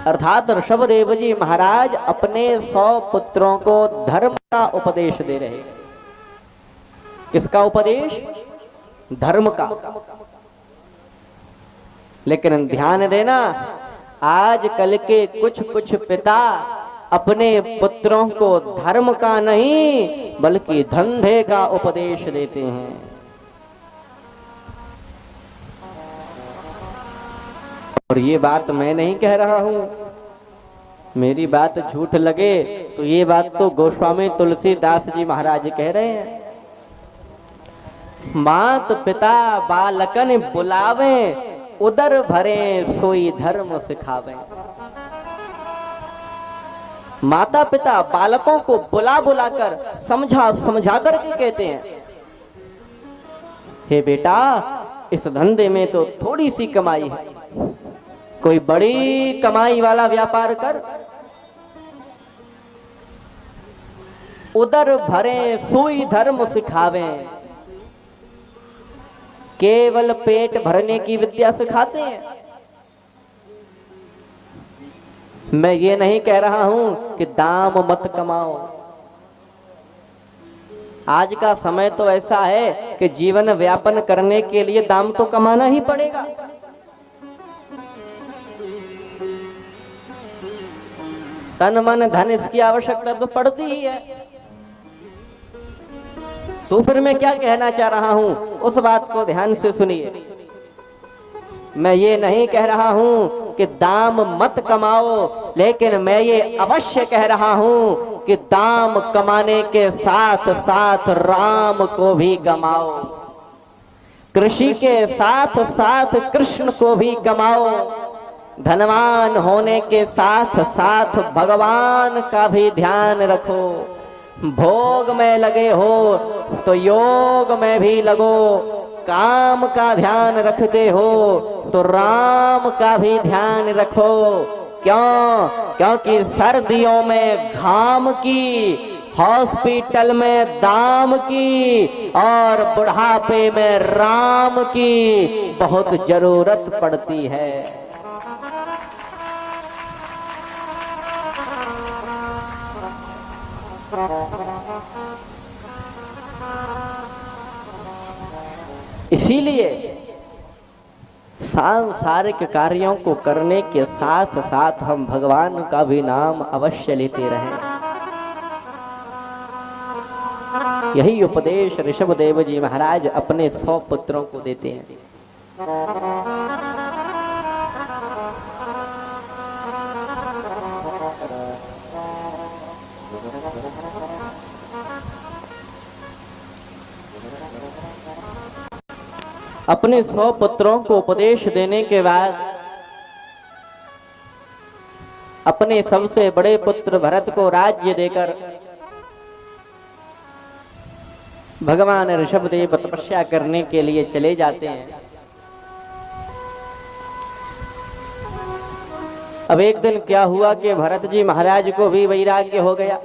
अर्थात ऋषभदेव जी महाराज अपने 100 पुत्रों को धर्म का उपदेश दे रहे। किसका उपदेश? धर्म का। लेकिन ध्यान देना, आज कल के कुछ कुछ पिता अपने पुत्रों को धर्म का नहीं बल्कि धंधे का उपदेश देते हैं। और ये बात मैं नहीं कह रहा हूं, मेरी बात झूठ लगे तो ये बात तो गोस्वामी तुलसीदास जी महाराज कह रहे हैं। मात पिता बालकन बुलावे, उदर भरे सोई धर्म सिखावे। माता पिता बालकों को बुला बुलाकर समझा समझा करके कहते हैं, हे बेटा इस धंधे में तो थोड़ी सी कमाई है, कोई बड़ी कमाई वाला व्यापार कर। उदर भरे सोई धर्म सिखावे, केवल पेट भरने की विद्या सिखाते हैं। मैं ये नहीं कह रहा हूं कि दाम मत कमाओ। आज का समय तो ऐसा है कि जीवन व्यापन करने के लिए दाम तो कमाना ही पड़ेगा। तन मन धन इसकी आवश्यकता तो पड़ती ही है। तो फिर मैं क्या कहना चाह रहा हूं, उस बात को ध्यान से सुनिए। मैं ये नहीं कह रहा हूं कि दाम मत कमाओ, लेकिन मैं ये अवश्य कह रहा हूं कि दाम कमाने के साथ साथ राम को भी कमाओ, कृषि के साथ साथ कृष्ण को भी कमाओ, धनवान होने के साथ साथ भगवान का भी ध्यान रखो। भोग में लगे हो तो योग में भी लगो, काम का ध्यान रखते हो तो राम का भी ध्यान रखो। क्यों? क्योंकि सर्दियों में घाम की, हॉस्पिटल में दाम की और बुढ़ापे में राम की बहुत जरूरत पड़ती है। इसीलिए सांसारिक कार्यों को करने के साथ साथ हम भगवान का भी नाम अवश्य लेते रहें। यही उपदेश ऋषभदेव जी महाराज अपने 100 पुत्रों को देते हैं। अपने 100 पुत्रों को उपदेश देने के बाद अपने सबसे बड़े पुत्र भरत को राज्य देकर भगवान ऋषभदेव तपस्या करने के लिए चले जाते हैं। अब एक दिन क्या हुआ कि भरत जी महाराज को भी वैराग्य हो गया।